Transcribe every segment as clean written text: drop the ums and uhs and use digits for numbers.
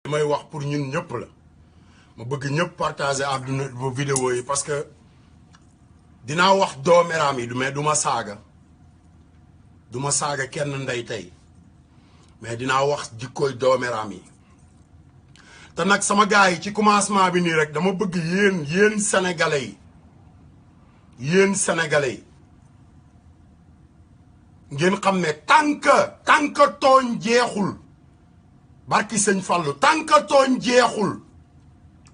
may wax pour ñun ñëpp la ma bëgg ñëpp partager àdduna vidéo yi parce que dinaa wax dooméram yi mais duma saaga kenn ndey tey mais dinaa wax jikkooy dooméram yi te nag sama gars yi ci commencement bi nii rek dama bëgg yéen sénégalais yi ngeen xam ne tant que tooñ jeexul barki sëñ Fallu tant que tooñ jeexul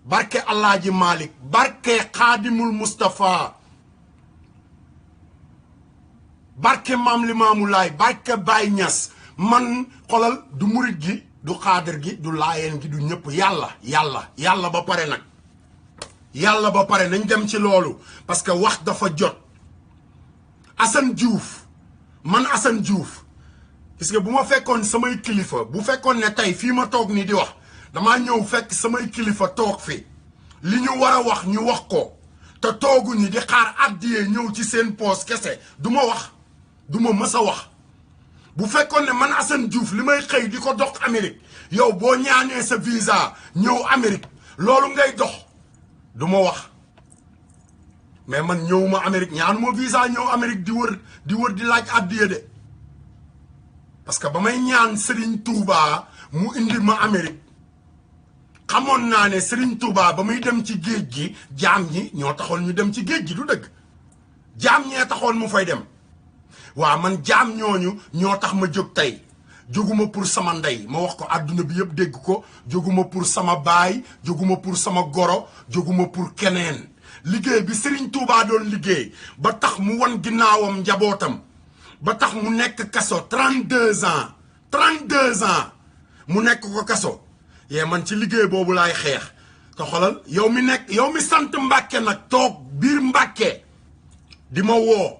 barke Alaaji Malik barke Xaadimul Mustafa barke Maam Limaamu Laay barke Baay Ñas man xolal du murit gi du xaadir gi du laayeen gi du ñëpp yàlla ba pare nag yàlla ba pare nañ dem ci loolu parce que wax dafa jot Assane Diouf man Assane Diouf parce que bu ma fekkoon samay kilifa bu fekkoon ne tey fii ma toog nii di wax damaa ñëw fekk samay kilifa toog fi li ñu war a wax ñu wax ko te tooguñu di xaar addiyee ñëw ci seen poos kese du ma wax du ma mës a wax bu fekkoon ne man Assane Diouf li may xëy di ko dox Amérique yow boo ñaanee sa visa ñëw Amérique loolu ngay dox du ma wax mais man ñëwuma Amérique ñaanuma visa ñëw Amérique di wër di laaj addiya de parce que ba may ñaan Serigne Touba mu indi ma Amérique xamoon naa ne Serigne Touba ba muy dem ci géej gi jaam ñi ñoo taxoon ñu dem ci géej gi du dëgg jaam ñee taxoon mu fay dem waaw man jaam ñooñu ñoo tax ma jóg tey jóguma pour sama ndey ma wax ko àdduna bi yëpp dégg ko jóguma pour sama baay jóguma pour sama goro jóguma pour keneen liggéey bi Serigne Touba doon liggéey ba tax mu wan ginnaawam njabootam ba tax mu nekk kaso 32 ans mu nekk ko kaso yee man ci liggéey boobu laay xeex te xolal yow mi sant Mbàkke nag toog biir Mbàkke di ma woo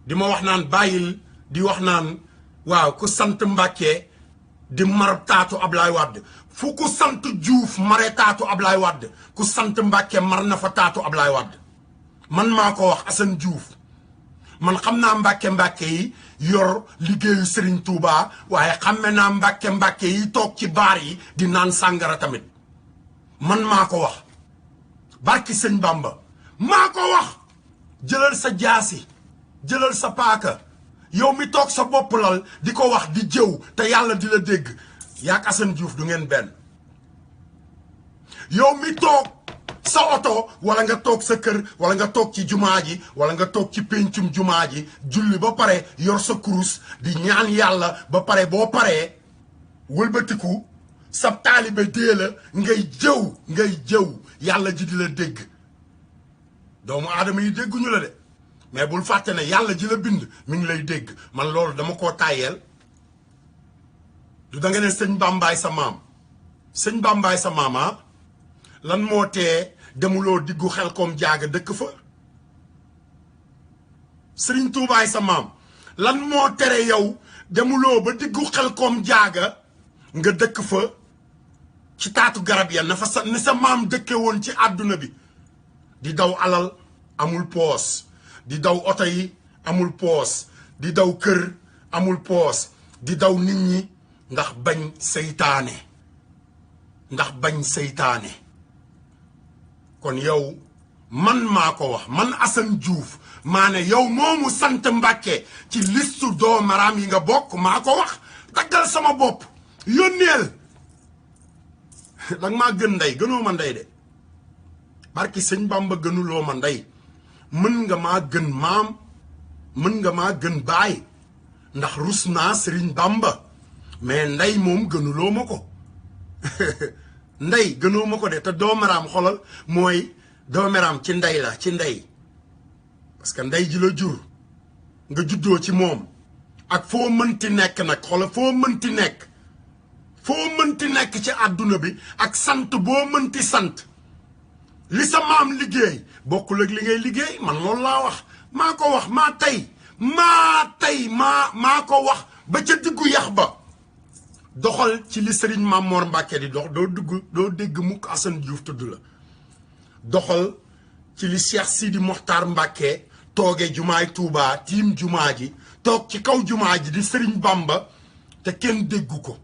di ma wax naan bàyyil di wax naan waaw ku sant Mbàkke di mar taatu Ablaye Wade fu ku sant Diouf mare taatu Ablaye Wade ku sant Mbàkke mar na fa taatu Ablaye Wade man maa ko wax Assane Diouf man xam naa Mbàkke yi yor liggéeyu Serigne Touba waaye xamme naa Mbàkke yi toog ci baar yi di naan sàngara tamit man maa ko wax barki sëñ Bamba maa ko wax jëlal sa jaasi jëlal sa paaka yow mi toog sa bopp lal di ko wax di jëw te yàlla di la dégg yaak Assane Diouf du ngeen benn yow mi toog sa oto wala nga toog sa kër wala nga toog ci jumaa ji wala nga toog ci péncum jumaa ji julli ba pare yor sa kurus di ñaan yàlla ba pare boo paree wëlbatiku sa taalibe dee la ngay jëw yàlla ji di la dégg doomu aadama yi dégguñu la de mais bul fàtte ne yàlla ji la bind mi ngi lay dégg man loolu dama koo tàyyeel du da nga ne sëñ Bambaay sa maam lan moo tee demuloo diggu Xelkom jaaga dëkk fa Sëriñ Tuubaay sa maam lan moo tere yow demuloo ba diggu Xelkom jaaga nga dëkk fa ci taatu garab ya na fa ni sa maam dëkke woon ci àdduna bi di daw alal amul poos di daw oto yi amul poos di daw kër amul poos di daw nit ñi ndax bañ seytaane kon yow man maa ko wax man Assane Diouf maa ne yow moomu sant Mbàkke ci listu doomaram yi nga bokk maa ko wax daggal sama bopp yónneel danga maa gën ndey gënoo ma ndey de barki sëñ Bamba gënuloo ma ndey mën nga maa gën maam mën nga maa gën baay ndax rus naa Sëriñ Bamba mais ndey moom gënuloo ma ko ndey gënoo ma ko de te doomeraam xolal mooy doomeraam ci ndey la ci ndey parce que ndey ji la jur nga juddoo ci moom ak foo mënti nekk nag xolal foo mënti nekk ci àdduna bi ak sant boo mënti sant li sa maam liggéey bokkul ak li ngay liggéey man loolu laa wax maa ko wax maa ko wax ba ca diggu yax ba doxal ci li Serigne Mamor Mbacke di dox doo dégg mukk Assane Diouf tudd la doxal ci li Cheikh Sidi Mokhtar Mbacke tooge jumaay Touba tiim jumaa ji toog ci kaw jumaa ji di Serigne Bamba te kenn déggu ko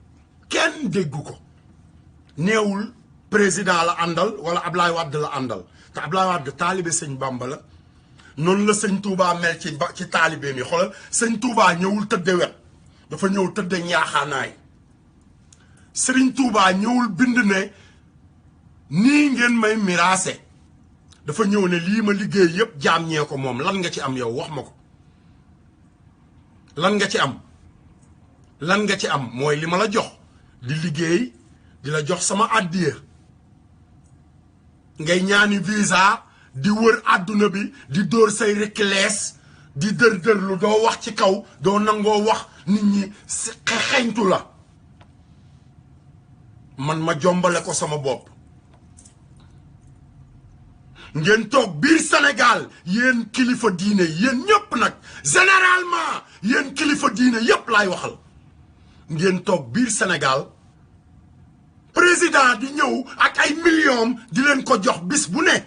neewul président la àndal wala Ablaye Wade la àndal te Ablaye Wade taalibe sëñ Bamba la noonu la sëñ Touba mel ci taalibe mi xoolal sëñ Touba ñëwul tëdde wet dafa ñëw tëdde ñaaxaanaay sëriñ Touba ñëwul bind ne nii ngeen may miraase dafa ñëw ne lii ma liggéey yépp jaam ñee ko moom lan nga ci am yow wax ma ko lan nga ci am lan nga ci am mooy li ma la jox di liggéey di la jox sama addiya ngay ñaani visa di wër àdduna bi di dóor say reklees di dër-dërlu doo wax ci kaw doo nangoo wax nit ñi xeñtu la man ma jombale ko sama bopp ngeen toog biir Sénégal yéen kilifa diine yéen ñëpp nag généralement yéen kilifa diine yépp laay waxal ngeen toog biir Sénégal président di ñëw ak ay millions di leen ko jox bis bu ne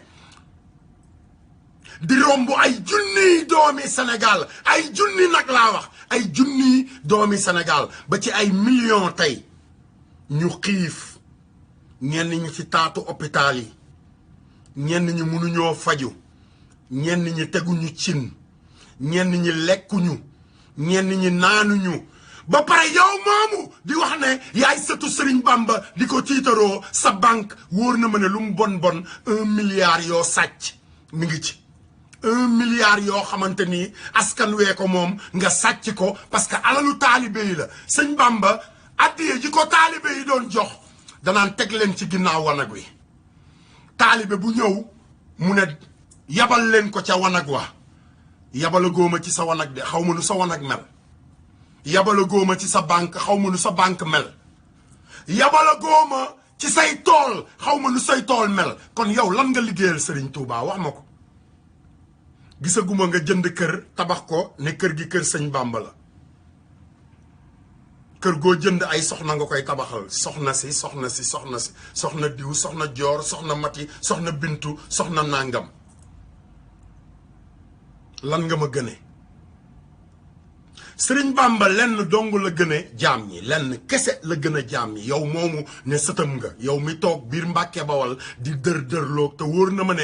di romb ay junniy doomi Sénégal ay junni nag laa wax ay junniy doomi Sénégal ba ci ay millions tey ñu xiif ñenn ñi ci taatu hôpital yi ñenn ñi mënuñoo faju ñenn ñi teguñu cin ñenn ñi lekkuñu ñenn ñi naanuñu ba pare yow moomu di wax ne yaay sëtu Sëriñ Bamba di ko tiitaroo sa banque wóor na ma ne lu mu bon bon 1 milliard yoo sàcc mi ngi ci 1 milliard yoo xamante ni askan wee ko moom nga sàcc ko parce que alalu taalibe yi la Sëñ Bamba addiye ji ko taalibe yi doon jox danaan teg leen ci ginnaaw wanag wi taalibe bu ñëw mu ne yabal leen ko ca wanag wa yabala góoma ci sa wanag de xaw ma nu sa wanag mel yabala góoma ci sa banque xaw ma nu sa banque mel yabala góoma ci say tool xaw ma nu say tool mel kon yow lan nga liggéeyal Serigne Touba wax ma ko gisaguma nga jënd kër tabax ko ne kër gi kër Sëñ Bamba la kër goo jënd ay soxna nga koy tabaxal soxna diw soxna joor soxna mati soxna bintu soxna nangam lan nga ma gëne Sëriñ Bamba lenn dong la gëne jaam ñi lenn kese la gën a jaam ñi yow moomu ne sëtam nga yow mi toog biir Mbàkke Bawal di dër-dërloo te wóor na ma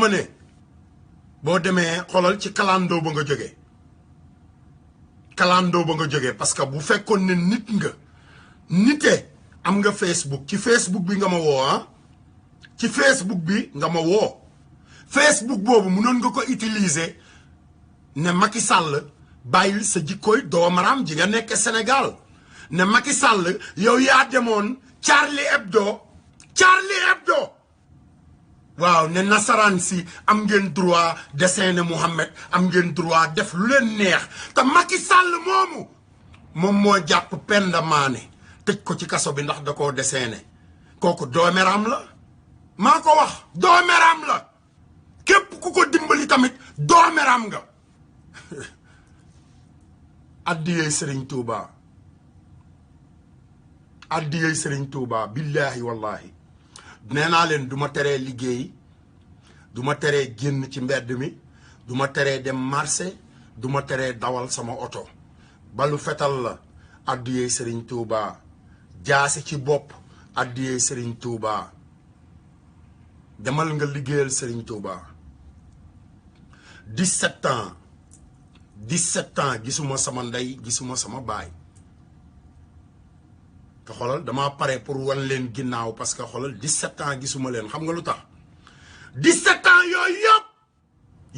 ne boo demee xolal ci kalandoo ba nga jógee parce que bu fekkoon ne nit nga nite am nga Facebook ci Facebook bi nga ma woo ci Facebook bi nga ma woo Facebook boobu mënoon nga ko utiliser ne Macky Sall bàyyil sa jikkooy doomaram ji nga nekk Sénégal ne Macky Sall yow yaa demoon Charlie Hebdo waaw ne nasaraan si am ngeen droit dessiner Mohamed am ngeen droit def lu leen neex te Macky Sall moom moo jàpp Penda Mané tëj ko ci kaso bi ndax da koo dessiner kooku doomeram la maa ko wax doomeram la képp ku ko dimbali tamit doomeram nga addiyey Serigne Touba billahi wallahi nee naa leen du ma teree liggéey du ma teree génn ci mbedd mi du ma teree dem marché du ma teree dawal sama oto balu fetal la addiyey Serigne Touba jaasi ci bopp addiyey Serigne Touba demal nga liggéeyal Serigne Touba 17 ans gisuma sama ndey gisuma sama baay te xoolal dama pare pour wan leen ginnaaw parce que xoolal 17 ans gisuma leen xam nga lu tax 17 ans yooyu yëpp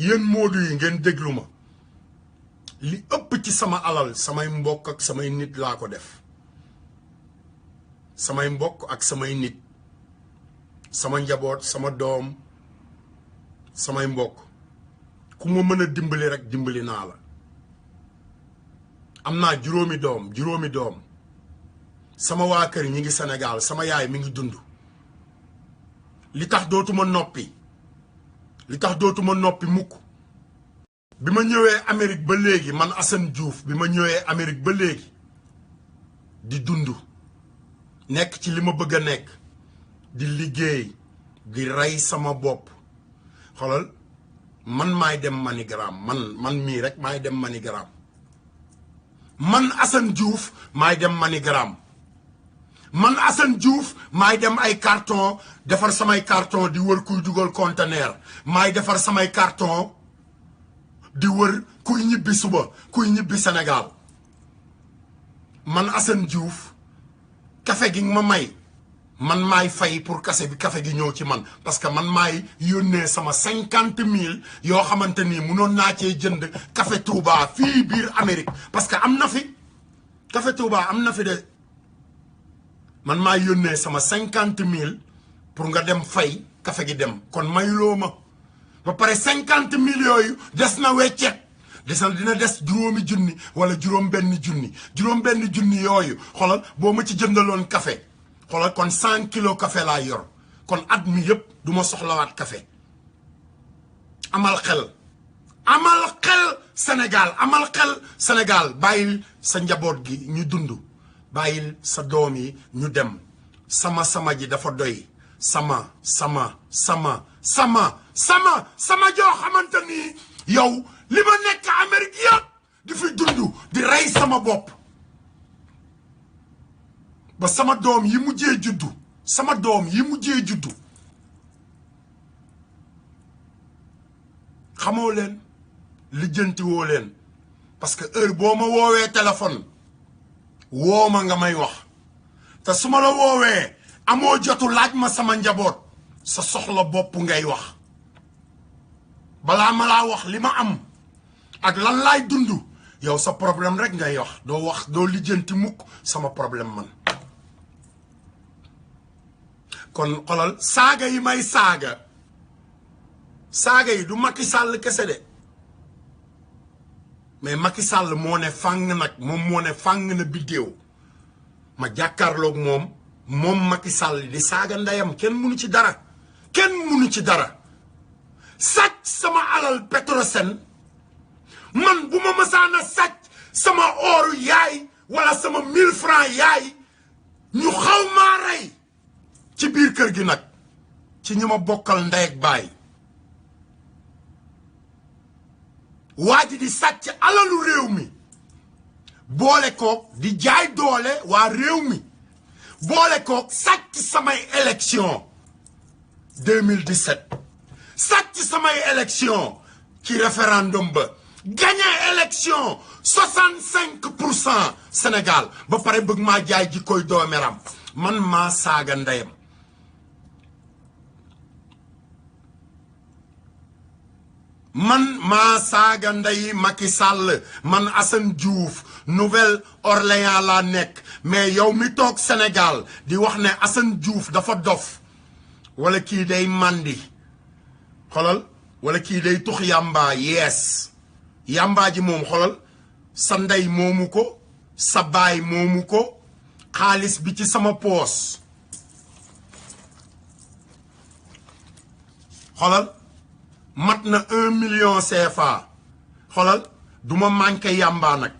yéen moodu yi ngeen déglu ma li ëpp ci sama alal samay mbokk ak samay nit laa ko def samay mbokk ak samay nit sama njaboot sama doom samay mbokk ku ma mën a dimbali rek dimbali naa la am naa juróomi doom sama waa kër ñi ngi Sénégal sama yaay mi ngi dund li tax dootuma noppi mukk bi ma ñëwee Amérique ba léegi man Assane Diouf bi ma ñëwee Amérique ba léegi di dund nekk ci li ma bëgg a nekk di liggéey di rey sama bopp xoolal man maay dem Manigram man mii rek maay dem Manigram man Assane Diouf maay dem Manigram man Assane Diouf maay dem ay carton defar samay carton di wër kuy dugal conteneur maay defar samay carton di wër kuy ñibbi suba kuy ñibbi Sénégal man Assane Diouf café gi ma may man maay fay pour café gi ñëw ci man parce que man maay yónnee sama 50,000 yoo xamante ni munoon naa cee jënd café Touba fii biir Amérique parce que am na fi café Touba am na fi de man maay yónnee sama 50,000 pour nga dem fay café gi dem kon mayuloo ma ba pare 50,000 yooyu des na weccet dina des juróomi junni wala juróom-benn junni yooyu xoolal boo ma ci jëndaloon café xoolal kon 100 kilos café laa yor kon at mi yëpp du ma soxlawaat café amal xel Sénégal bàyyil sa njaboot gi ñu dund bàyyil sa doom yi ñu dem sama ji dafa doy sama joo xamante ni yow li ma nekk Amérique yëpp di fi dund di rey sama bopp ba sama doom yi mujjee juddu xamoo leen lijjanti woo leen parce que heure boo ma woowee téléphone woo ma nga may wax te su ma la woowee amoo jotu laaj ma sama njaboot sa soxla bopp ngay wax balaa ma laa wax li ma am ak lan laay dund yow sa problème rek ngay wax doo lijjanti mukk sama problème man kon xolal saaga yi may saaga yi du Macky Sall kese de mais Macky Sall moo ne fàng nag moom moo ne fàng na biddéew ma jàkkaarloog moom Macky Sall di saaga ndeyam kenn munu ci dara sàcc sama alal Petrosen man bu ma mësaan a sàcc sama ooru yaay wala sama 1000 francs yaay ñu xaw maa rey ci biir kër gi nag ci ñi ma bokkal ndey ak baay waa ji di sàcc alalu réew mi boole kook di jaay doole waa réew mi boole kook sàcc samay élection 2017 sàcc samay élection ci référendum ba gagné élection 65% Sénégal ba pare bëgg maa jaay ji koy doomeram man maa saaga ndeyam man maa saaga ndey Macky Sall man Assane Diouf Nouvelle-Orléans laa nekk mais yow mi toog Sénégal di wax ne Assane Diouf dafa dof wala kii day mandi xolal wala kii day tux yamba yees yamba ji moom xolal sa ndey moomu ko sa baay moomu ko xaalis bi ci sama poos xolal mat na 1 million CFA xolal duma manqué yamba nag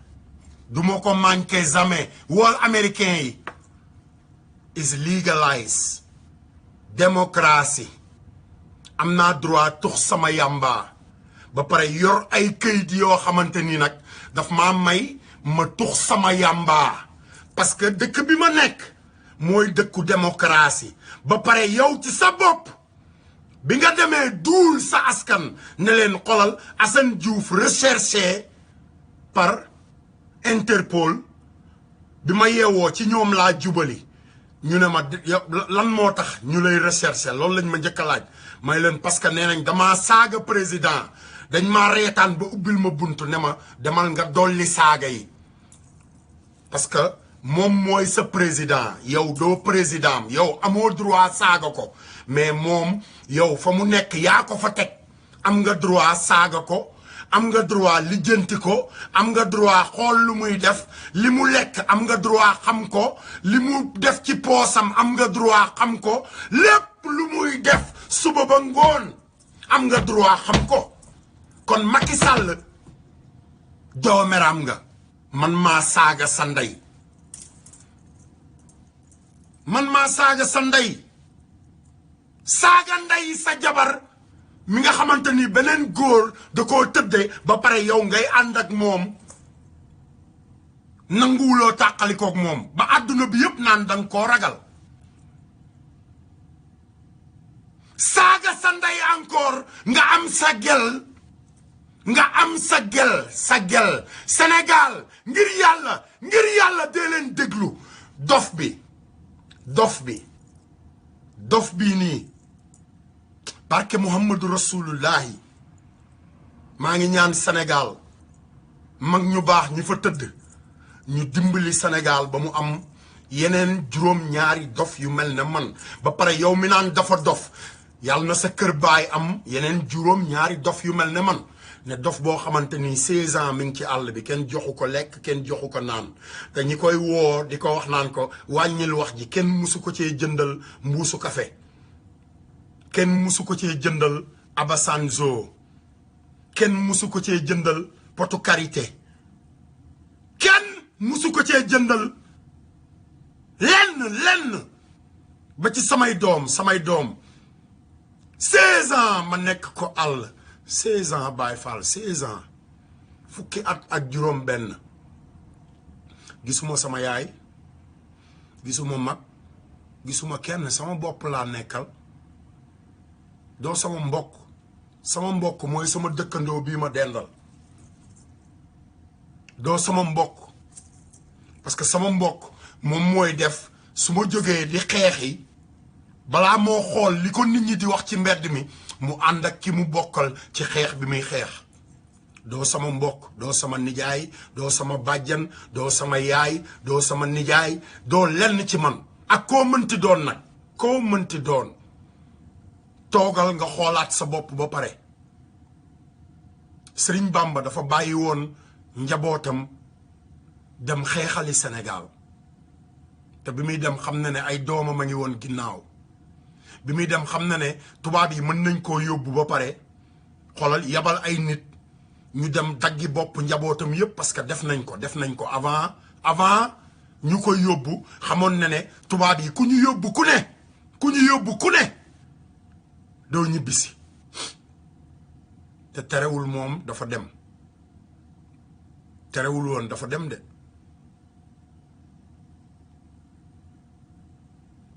duma ko manqué jamais wool américain yi is legalized démocratie am naa droit tux sama yamba ba pare yor ay këyit yoo xamante ni nag daf maa may ma tux sama yamba parce que dëkk bi ma nekk mooy dëkku démocratie ba pare yow ci sa bopp bi nga demee duul sa askan ne leen xolal Assane Diouf recherché par Interpol bi ma yeewoo ci ñoom laa jubali ñu ne ma lan moo tax ñu lay recherché loolu lañ ma njëkk a laaj may leen parce que nee nañ damaa saaga président dañ maa reetaan ba ubbil ma buntu ne ma demal nga dolli saaga yi parce que moom mooy sa président yow doo président yow amoo droit saaga ko mais moom yow fa mu nekk yaa ko fa teg am nga droit saaga ko am nga droit lijjanti ko am nga droit xool lu muy def li mu lekk am nga droit xam ko li mu def ci poosam am nga droit xam ko lépp lu muy def suba ba ngoon am nga droit xam ko kon Macky Sall doomeram nga man maa saaga sa ndey man maa saaga sa ndey saaga ndey sa jabar mi nga xamante ni beneen góor da koo tëdde ba pare yow ngay ànd ak moom nanguwuloo tàqalikook moom ba àdduna bi yëpp naan danga koo ragal saaga sa ndey encore nga am sa gel Sénégal ngir yàlla dee leen déglu dof bii nii barke Muhammadu Rasulullahi maa ngi ñaan Sénégal mag ñu baax ñi fa tëdd ñu dimbali Sénégal ba mu am yeneen juróom-ñaari dof yu mel ne man ba pare yow mi naan dafa dof yàlla na sa kër baay am yeneen juróom-ñaari dof yu mel ne man ne dof boo xamante ni 16 ans mi ngi ci àll bi kenn joxu ko lekk kenn joxu ko naan te ñi koy woo di ko wax naan ko wàññil wax ji kenn musu ko cee jëndal mbuusu café kenn musu ko cee jëndal abasanzo kenn musu ko cee jëndal potu karité kenn musu ko cee jëndal lenn ba ci samay doom 16 ans ma nekk ko àll 16 ans Baye Fall 16 ans fukki at ak juróom benn gisuma sama yaay gisuma mag gisuma kenn sama bopp laa nekkal doo sama mbokk mooy sama dëkkandoo bii ma dendal doo sama mbokk parce que sama mbokk moom mooy def su ma jógee di xeexi balaa moo xool li ko nit ñi di wax ci mbedd mi mu ànd ak ki mu bokkal ci xeex bi muy xeex doo sama mbokk doo sama nijaay doo sama bàjjan doo sama yaay doo sama nijaay doo lenn ci man ak koo mënti doon nag koo mënti doon toogal nga xoolaat sa bopp ba pare Sëriñ Bamba dafa bàyyi woon njabootam dem xeexali Sénégal te bi muy dem xam na ne ay doomam a ngi woon ginnaaw bi muy dem xam na ne tubaab yi mën nañ koo yóbbu ba pare xoolal yabal ay nit ñu dem daggi bopp njabootam yépp parce que def nañ ko avant ñu koy yóbbu xamoon na ne tubaab yi ku ñu yóbbu ku ne doo ñibbisi te terewul moom dafa dem terewul woon dafa dem de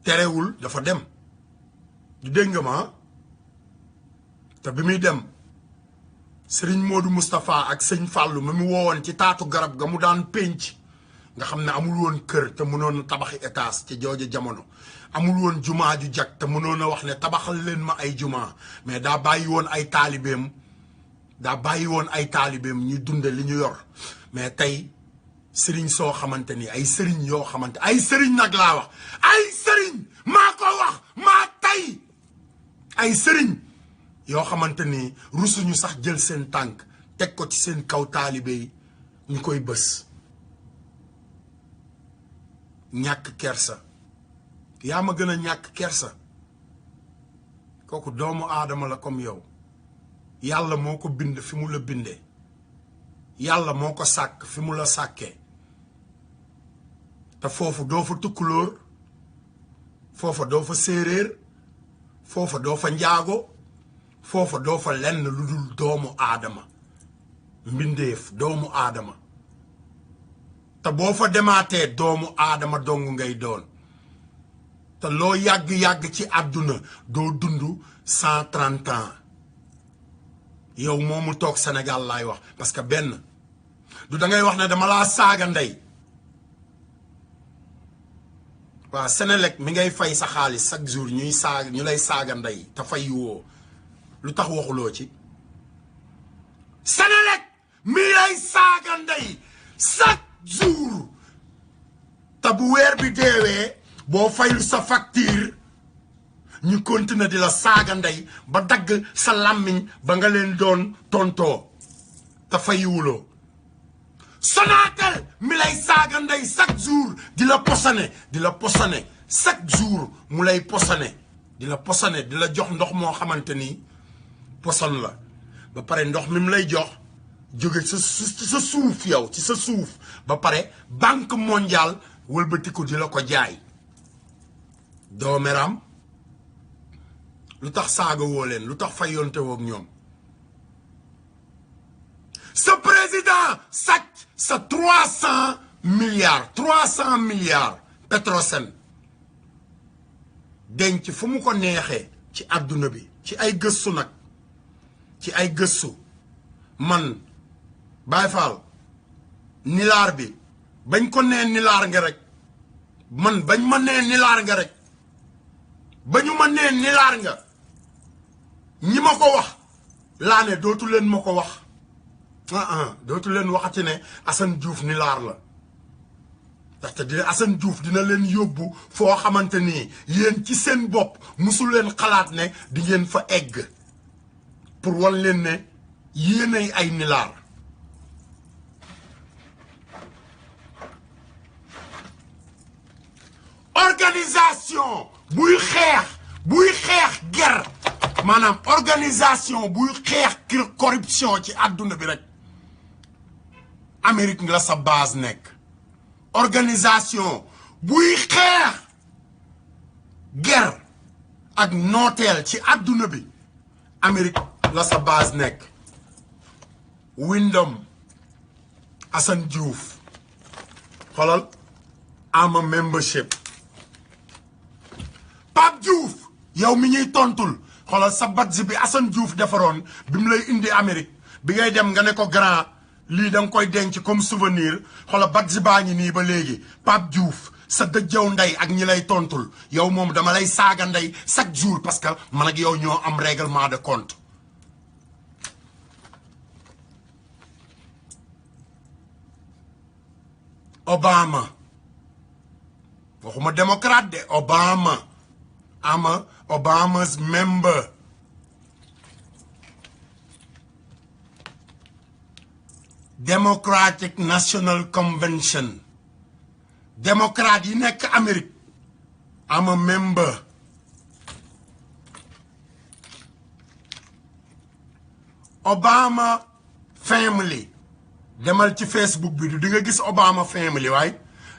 terewul dafa dem du dégg nga ma te bi muy dem Sëriñ Modou Moustapha ak sëñ Fallou mi mu woowoon ci taatu garab ga mu daan pénc nga xam ne amul woon kër te mënoon tabaxi étage ci jooju jamono amul woon jumaa ju jag te mënoon a wax ne tabaxal leen ma ay jumaa mais daa bàyyi woon ay taalibeem ñu dunde li ñu yor mais tey sëriñ soo xamante ni ay sëriñ yoo xamante ay sëriñ nag laa wax ay sëriñ maa ko wax maa tey ay sëriñ yoo xamante ni rusuñu sax jël seen tànk teg ko ci seen kaw taalibe yi ñu koy bës ñàkk kersa yaa ma gën a ñàkk kersa kooku doomu aadama la comme yow yàlla moo ko bind fi mu la bindee yàlla moo ko sàkk fi mu la sàkkee te foofu doo fa tukkulóor foofa doo fa séeréer foofa doo fa njaago foofa doo fa lenn lu dul doomu aadama mbindeef doomu aadama te boo fa demaatee doomu aadama dong ngay doon te loo yàgg-yàgg ci àdduna doo dund 130 ans yow moomu toog Sénégal laay wax parce que benn du da ngay wax ne dama laa saaga ndey waaw Sénélec mi ngay fay sa xaalis chaque jour ñu lay saaga ndey te fay woo lu tax waxuloo ci Sénélec mi lay saaga ndey chaque jour te bu weer bi deewee boo faylu sa facture ñu continuer di la saaga ndey ba dagg sa làmmiñ ba nga leen doon tontoo te fayiwuloo Sonatel mi lay saaga ndey chaque jour di la posone chaque jour mu lay posone di la jox ndox moo xamante ni poson la ba pare ndox mi mu lay jox jóge sa suuf yow ci sa suuf ba pare banque mondiale wëlbatiku di la ko jaay doomeram lu tax saaga woo leen lu tax fayonte woog ñoom sa président sàcc sa 300 milliards Petrosen denc fu mu ko neexee ci àdduna bi ci ay gëstu nag ci ay gëstu man Baye Fall nilaar bi bañ ko nee nilaar nga rek man bañ ma nee nilaar nga rek bañu ma nee nilaar nga ñi ma ko wax laa ne dootu leen ma ko wax dootu leen waxati ne Assane Diouf nilaar la ndaxte di Assane Diouf dina leen yóbbu foo xamante ni yéen ci seen bopp musul leen xalaat ne di ngeen fa egg pour wan leen ne yéenay ay nilaar organisation buy xeex ger maanaam organisation buy xeex corruption ci àdduna bi rek Amérique nga sa base nekk organisation buy xeex ger ak nooteel ci àdduna bi Amérique la sa base nekk Windom Assane Diouf xoolal ama membership Pape Diouf yow mi ñuy tontul xoolal sa badge bi Assane Diouf defaroon bi mu lay indi Amérique bi ngay dem nga ne ko grand lii da nga koy denc comme souvenir xoolal badge baa ngi nii ba léegi Pape Diouf sa dëjjaw ndey ak ñi lay tontul yow moom dama lay saaga ndey chaque jour parce que man ak yow ñoo am règlement de compte Obama waxuma démocrate de Obama ama Obama's member Democratic National Convention démocrate yi nekk Amérique ama member Obama family demal ci Facebook bi du di nga gis Obama family waaye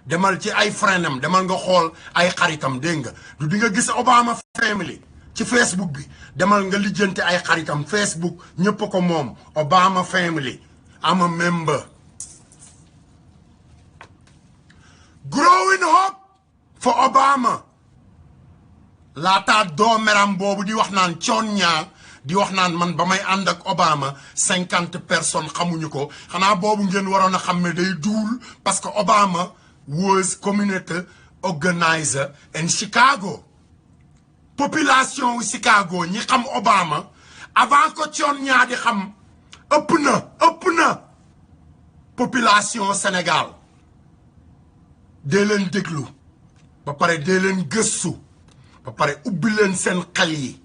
demal ci ay friendam demal nga xool ay xaritam dégg nga du di nga gis Obama family ci Facebook bi demal nga lijjante ay xaritam Facebook ñëpp ko moom Obama family I'm a member growing hope for Obama laataa doomeram boobu di wax naan coon ñaa di wax naan man ba may ànd ak Obama 50 personnes xamuñu ko xanaa boobu ngeen waroon a xam ne day duul parce que Obama was community organizer in Chicago population Chicago ñi xam Obama avant que coon ñaa di xam ëpp na population Sénégal dee leen déglu ba pare dee leen gëstu ba pare ubbi leen seen xel yi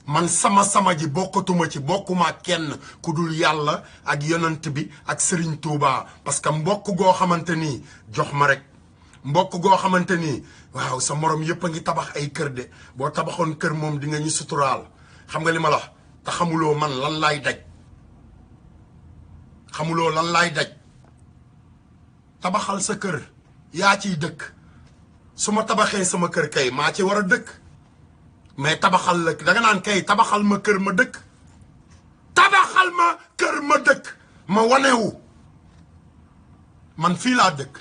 man sama ji bokkatuma ci bokkuma kenn ku dul yàlla ak yonent bi ak Serigne Touba parce que mbokk goo xamante ni jox ma rek mbokk goo xamante ni waaw sa morom yëpp a ngi tabax ay kër de boo tabaxoon kër moom di nga ñu suturaal xam nga li ma la wax te xamuloo man lan laay daj xamuloo lan laay daj tabaxal sa kër yaa ciy dëkk su ma tabaxee sama kër kay maa ci war a dëkk mais tabaxal la danga naan kay tabaxal ma kër ma dëkk tabaxal ma kër ma dëkk ma wanewu man fii laa dëkk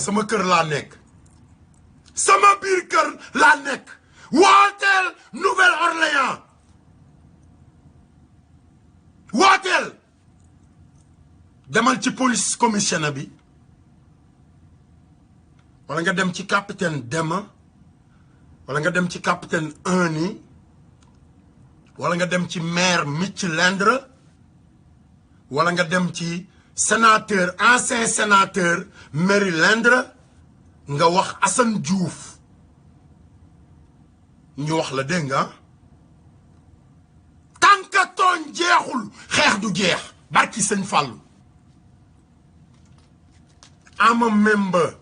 sama kër laa nekk sama biir kër laa nekk wooteel Nouvelle-Orléans wooteel demal ci police commissioner bi wala nga dem ci capitaine Dema wala nga dem ci capitaine Ernie wala nga dem ci maire Mitch Landry wala nga dem ci sénateur ancien sénateur Mary Landry nga wax Assane Diouf ñu wax la dégg nga tànka tooñ jeexul xeex du jeex barki sëñ Fallou I'm a member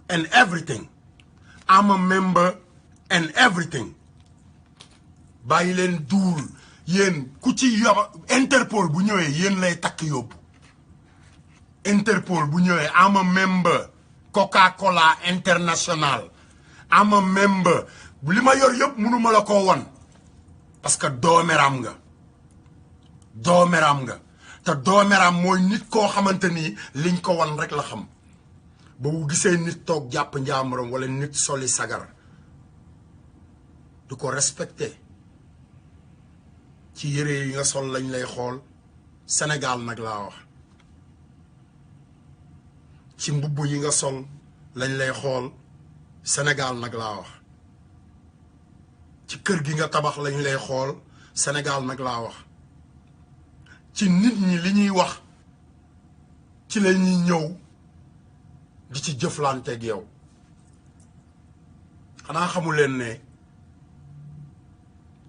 and everything I'm a member and everything bàyyi leen duul yéen ku ci yoba Interpol bu ñëwee yéen lay takk yóbbu Interpol bu ñëwee I'm a member Coca-Cola International I'm a member li ma yor yëpp mënuma la ko won parce que doomeram nga te doomeram mooy nit koo xamante ni liñ ko won rek la xam ba bu gisee nit toog jàpp njaamuram wala nit soli sagar du ko respecté ci yére yi nga sol lañ lay xool Sénégal nag laa wax ci mbubb yi nga sol lañ lay xool Sénégal nag laa wax ci kër gi nga tabax lañ lay xool Sénégal nag laa wax ci nit ñi li ñuy wax ci la ñuy ñëw di ci jëflanteeg yow xanaa xamu leen ne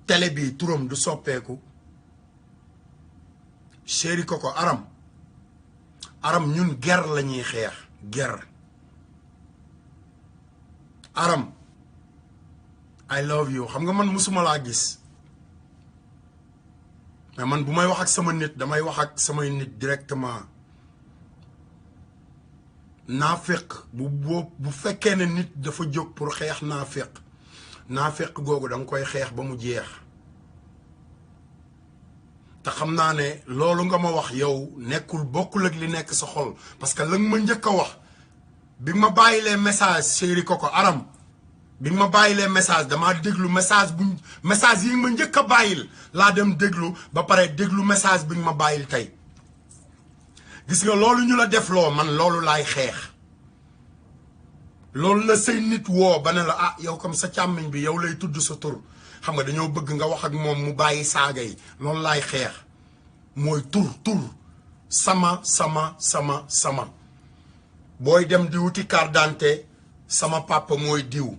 télé bi turam du soppeeku Chéri Coco Aram ñun guerre la ñuy xeex guerre Aram I love you xam nga man musuma laa gis mais man bu may wax ak sama nit damay wax ak samay nit directement naafeq bu fekkee ne nit dafa jóg pour xeex naafeq googu da nga koy xeex ba mu jeex te xam naa ne loolu nga ma wax yow nekkul bokkul ak li nekk sa xol parce que la nga ma njëkk a wax bi ma bàyyilee message Chéri Coco Aram bi ma bàyyilee message damaa déglu message yi ma njëkk a bàyyil laa dem déglu ba pare déglu message bi ma bàyyil tey gis nga loolu ñu la def loo man loolu laay xeex loolu la say nit woo ba ne la ah yow comme sa càmmiñ bi yow lay tudd sa tur xam nga dañoo bëgg nga wax ak moom mu bàyyi saaga yi loolu laay xeex mooy tur sama booy dem di wuti carte d'identité sama papa mooy diw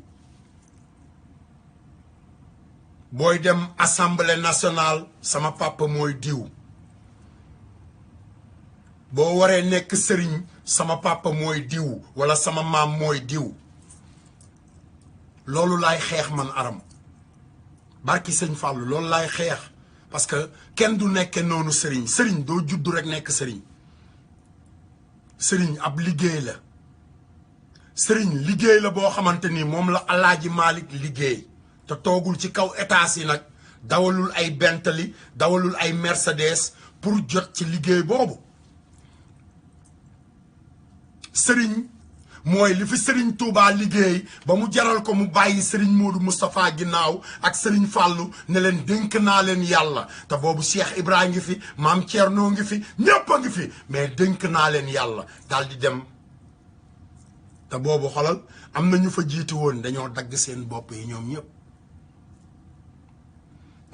booy dem assemblée nationale sama papa mooy diw boo waree nekk sëriñ sama papa mooy diw wala sama maam mooy diw loolu laay xeex man Aram barki sëñ Fallou loolu laay xeex parce que kenn du nekke noonu sëriñ doo juddu rek nekk sëriñ ab liggéey la liggéey la boo xamante ni moom la Alaaji Malick liggéey te toogul ci kaw état yi nag dawalul ay Bentley dawalul ay Mercedes pour jot ci liggéey boobu sëriñ mooy li fi sëriñ Touba liggéey ba mu jaral ko mu bàyyi sëriñ Modou Moustapha ginnaaw ak sëriñ Fallou ne leen dénk naa leen yàlla te boobu Cheikh Ibrahima ngi fi maam Thierno ngi fi ñépp a ngi fi mais dénk naa leen yàlla daal di dem te boobu xolal am na ñu fa jiitu woon dañoo dagg seen bopp yi ñoom ñëpp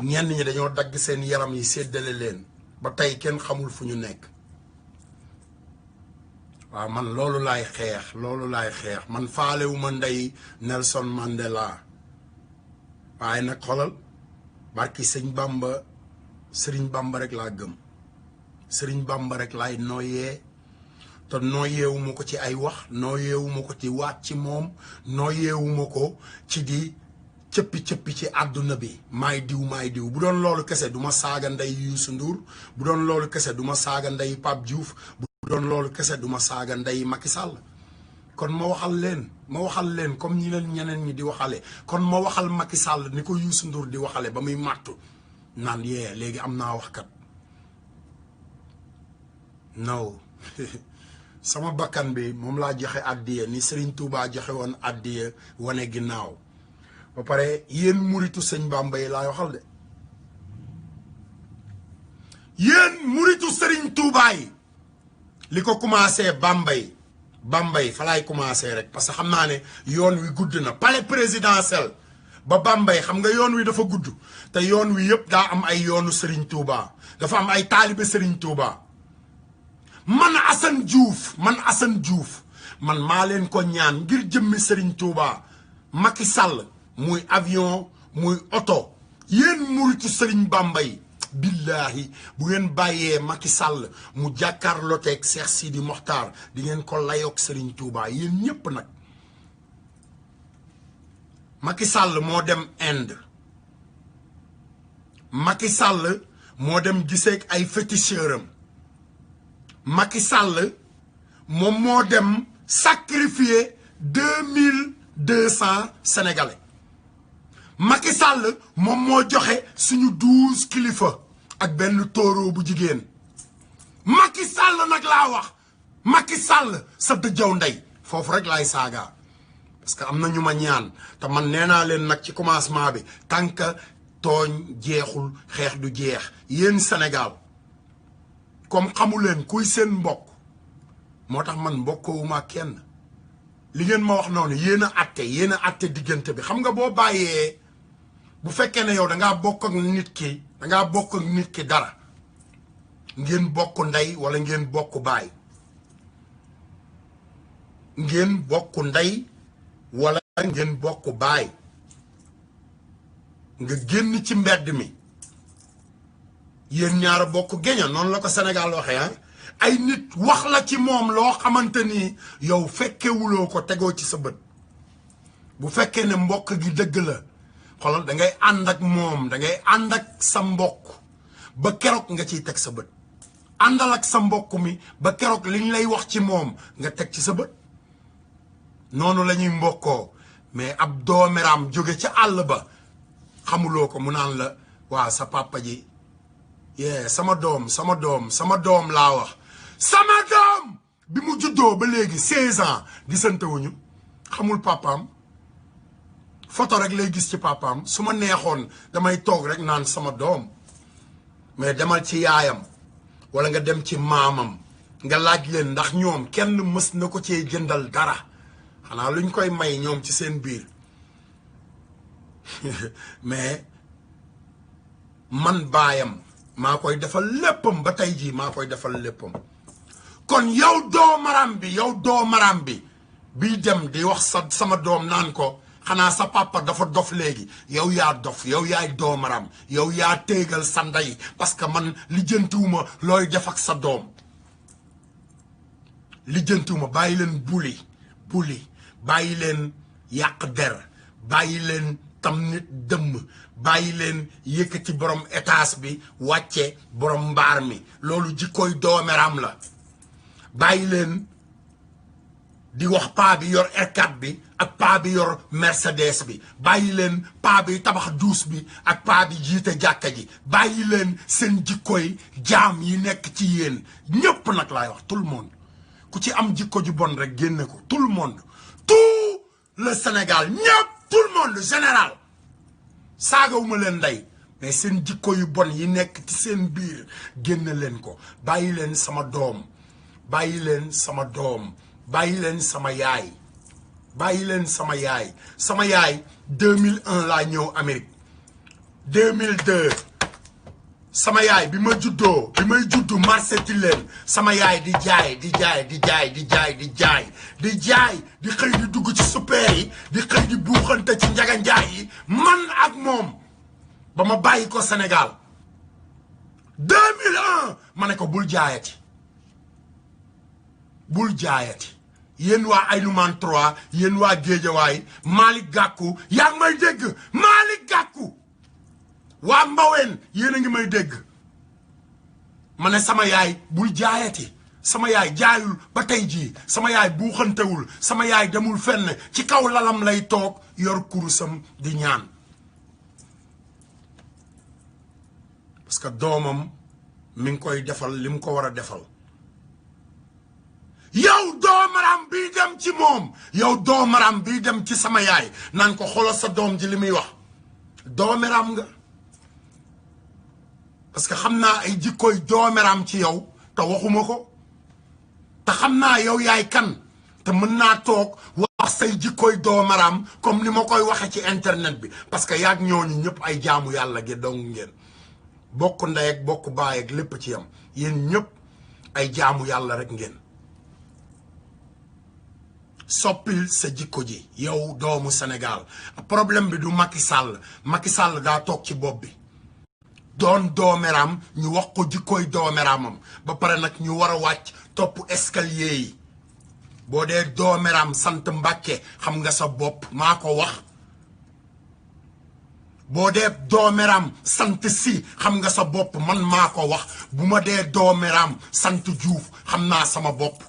ñenn ñi dañoo dagg seen yaram yi séddale leen ba tey kenn xamul fu ñu nekk waaw man loolu laay xeex man faalewuma ndey Nelson Mandela waaye nag xolal barki sëriñ Bamba rek laa gëm sëriñ Bamba rek laay nooyee te nooyeewuma ko ci ay wax nooyeewuma ko ci waat ci moom nooyeewuma ko ci di cëppi ci àdduna bi maay diw bu doon loolu kese du ma saaga ndey Youssou Ndour bu doon loolu kese du ma saaga ndey Pape Diouf bu doon loolu kese du ma saaga ndey Macky Sall kon ma waxal leen comme ñi leen ñeneen ñi di waxale kon ma waxal Macky Sall ni ko Youssou Ndour di waxale ba muy màttu naan yee léegi am naa waxkat no sama bakkan bi moom laa joxe addiya ni Serigne Touba joxe woon addiya wane ginnaaw ba pare yéen muritu sëñ Bamba yi laay waxal de yéen muritu Serigne Touba yi li ko commencé Bambey fa laay commencé rek parce que xam naa ne yoon wi gudd na palais présidentiel ba Bambey xam nga yoon wi dafa gudd te yoon wi yëpp daa am ay yoonu Serigne Touba dafa am ay taalibe Serigne Touba man Assane Diouf man maa leen ko ñaan ngir jëmmi Serigne Touba Macky Sall muy avion muy oto yéen muritu Serigne Bamba yi billahi bu ngeen bàyyee Macky Sall mu jàkkaarlooteeg Cheikh Sidi Mokhtar di ngeen ko layoog Serigne Touba yéen ñépp nag Macky Sall moo dem Inde Macky Sall moo dem giseeg ay féticheuram Macky Sall moom moo dem sacrifier 2200 Sénégalais Macky Sall moom moo joxe suñu 12 kilifa ak benn tóoroo bu jigéen Macky Sall nag laa wax Macky Sall sa dëjëw ndey foofu rek laay saaga parce que am na ñu ma ñaan te man nee naa leen nag ci commencement bi tant que tooñ jeexul xeex du jeex yéen Sénégal comme xamu leen kuy seen mbokk moo tax man mbokkowuma kenn li ngeen ma wax noonu yéen a atte diggante bi xam nga boo bàyyee bu fekkee ne yow dangaa bokk ak nit ki dara ngeen bokk ndey wala ngeen bokk baay ngeen bokk ndey wala ngeen bokk baay nga génn ci mbedd mi yéen ñaara bokk géña noonu la ko Sénégal waxee ah ay nit wax la ci moom loo xamante ni yow fekkewuloo ko tegoo ci sa bët bu fekkee ne mbokk gi dëgg la xoolal da ngay ànd ak moom da ngay ànd ak sa mbokk ba keroog nga ciy teg sa bët àndal ak sa mbokk mi ba keroog liñ lay wax ci moom nga teg ci sa bët noonu la ñuy mbokkoo mais ab doomeraam jóge ca àll ba xamuloo ko mu naan la waa sa papa ji sama doom laa wax sama doom bi mu juddoo ba léegi 16 ans gisante wuñu xamul papaam photo rek lay gis ci papaam su ma neexoon damay toog rek naan sama doom mais demal ci yaayam wala nga dem ci maamam nga laaj leen ndax ñoom kenn mës na ko cee jëndal dara xanaa luñ koy may ñoom ci seen biir mais man baayam maa koy defal léppam ba tey jii maa koy defal léppam kon yow doomaram bi bii dem di wax sama doom naan ko xanaa sa papa dafa dof léegi yow yaa dof yow yaay doomaram yow yaa téegal sa ndey parce que man lijjantiwuma looy def ak sa doom lijjantiwuma bàyyi leen buli bàyyi leen yàq der bàyyi leen tam nit dëmm bàyyi leen yëkkati borom étage bi wàcce borom mbaar mi loolu jikkooy doomeram la bàyyi leen di wax paa bi yor R4 bi ak paa bi yor Mercedes bi bàyyi leen paa bi tabax duus bi ak paa bi jiite jàkka ji bàyyi leen seen jikkooy jaam yi nekk ci yéen ñépp nag laay wax tout le monde ku ci am jikko ju bon rek génne ko tout le monde tout le Sénégal ñépp tout le monde général saagawuma leen ndey mais seen jikko yu bon yi nekk ci seen biir génne leen ko bàyyi leen sama doom bàyyi leen sama doom bàyyi leen sama yaay bàyyi leen sama yaay 2001 laa ñëw Amérique 2002 sama yaay bi may juddu marché Tilène sama yaay di jaay di xëy di dugg ci super yi di xëy di buuxante ci njaga njaay yi man ak moom ba ma bàyyi ko Sénégal 2001 ma ne ko bul jaayati yéen waa Aynoumane 3 yéen waa Géejawaay Malick Gakou yaa ngi may dégg Malick Gakou waa Mbaween yéen a ngi may dégg ma ne sama yaay bul jaayati sama yaay jaayul ba tey jii sama yaay buuxantewul sama yaay demul fenn ci kaw lalam lay toog yor kurusam di ñaan parce que doomam mi ngi koy defal li mu ko war a defal yow doomaram bii dem ci moom yow doomaram bii dem ci sama yaay naan ko xoolal sa doom ji li muy wax doomaram nga parce que xam naa ay jikkooy doomaram ci yow te waxuma ko te xam naa yow yaay kan te mën naa toog wax say jikkooy doomaram comme ni ma koy waxe ci internet bi parce que yaag ñooñu ñëpp ay jaamu yàlla gi dong ngeen bokk ndey ak bokk baay ak lépp ci yam yéen ñëpp ay jaamu yàlla rek ngeen soppil sa jikko ji yow doomu Sénégal problème bi du Macky Sall daa toog ci bopp bi doon doomeram ñu wax ko jikkooy doomeramam ba pare nag ñu war a wàcc topp escalier yi boo dee doomeram sant Mbàkke xam nga sa bopp maa ko wax boo dee doomeram sant Si xam nga sa bopp man maa ko wax bu ma dee doomeram sant Juuf xam naa sama bopp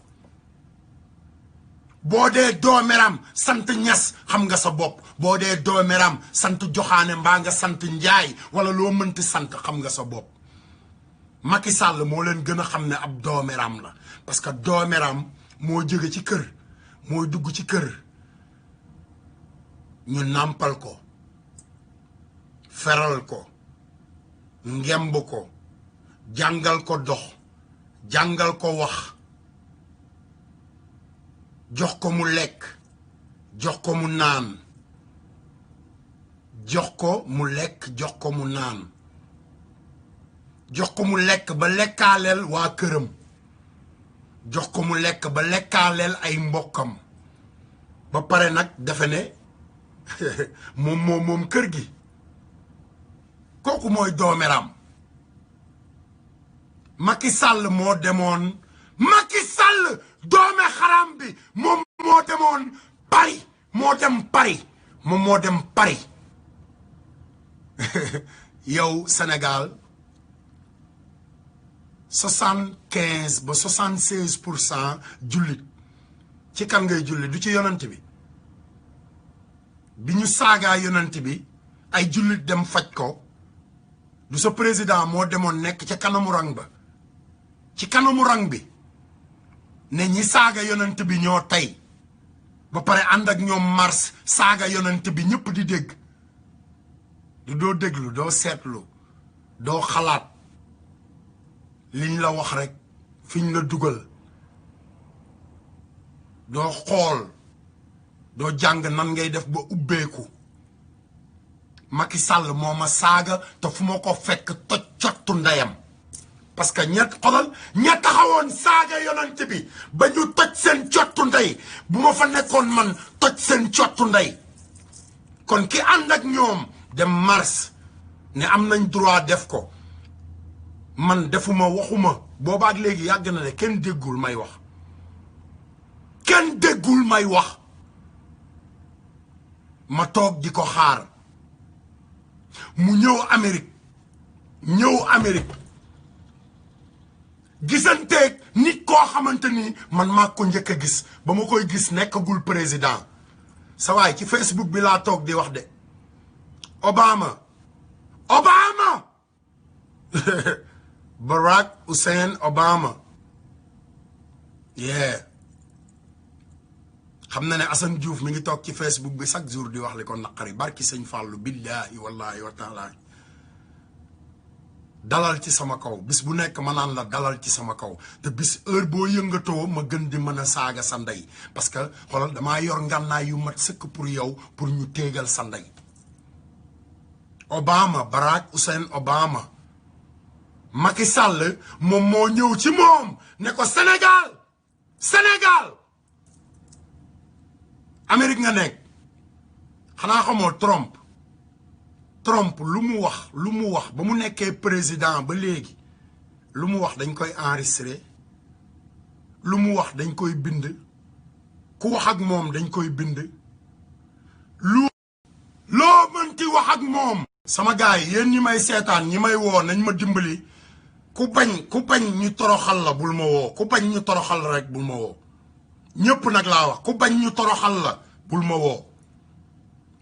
boo dee doomeram sant Ñas xam nga sa bopp boo dee doomeram sant Joxaane mbaa nga sant Njaay wala loo mënti sant xam nga sa bopp Macky Sall moo leen gën a xam ne ab doomeram la parce que doomeram moo jóge ci kër mooy dugg ci kër ñu nàmpal ko feral ko ngemb ko jàngal ko dox jàngal ko wax jox ko mu lekk jox ko mu naan jox ko mu lekk jox ko mu naan jox ko mu lekk ba lekkaaleel waa këram jox ko mu lekk ba lekkaaleel ay mbokkam ba pare nag defe ne moom kër gi kooku mooy doomeram Macky Sall moo demoon Macky Sall doome xaram bi moom moo demoon Paris moo dem Paris moom moo dem Paris yow Sénégal 75 ba 76% jullit ci kan ngay jullit du ci yonent bi ñu saagaa yonent bi ay jullit dem faj ko du sa président moo demoon nekk ca kanamu rang ba ci kanamu rang bi ne ñi saaga yonent bi ñoo tey ba pare ànd ak ñoom mars saaga yonent bi ñëpp di dégg du doo déglu doo seetlu doo xalaat liñ la wax rek fiñ la dugal doo xool doo jàng nan ngay def ba ubbeeku Macky Sall moo ma saaga te fu ma ko fekk toj cottu ndeyam parce que ña taxawoon saaga yonent bi ba ñu toj seen cottu ndey bu ma fa nekkoon man toj seen cottu ndey kon ki ànd ak ñoom dem mars ne am nañ droit def ko man defuma waxuma boobaak léegi yàgg na ne kenn déggul may wax kenn déggul may wax ma toog di ko xaar mu ñëw Amérique gisanteeg nit koo xamante ni man maa ko njëkk a gis ba ma koy gis nekkagul président sa waay ci Facebook bi laa toog di wax de Obama Barack Hussein Obama xam na ne Assane Diouf mi ngi toog ci Facebook bi chaque jour di wax li ko naqari barki sëñ Fallou billahi wallahi wa taala dalal ci sama kaw bis bu nekk ma naan la dalal ci sama kaw te bis heure boo yëngatoo ma gën di mën a saaga sa ndey parce que xoolal damaa yor ngànnaay yu mat sëkk pour yow pour ñu téegal sa ndey Obama Barack Hussein Obama Macky Sall moom moo ñëw ci moom ne ko Sénégal Amérique nga nekk xanaa xamoo Trump lu mu wax ba mu nekkee président ba léegi lu mu wax dañ koy enregistré lu mu wax dañ koy bind ku wax ak moom dañ koy bind loo mënti wax ak moom sama gars yi yéen ñi may seetaan ñi may woo nañ ma dimbali ku bañ ñu toroxal la bul ma woo ku bañ ñu toroxal la rek bul ma woo ñëpp nag laa wax ku bañ ñu toroxal la bul ma woo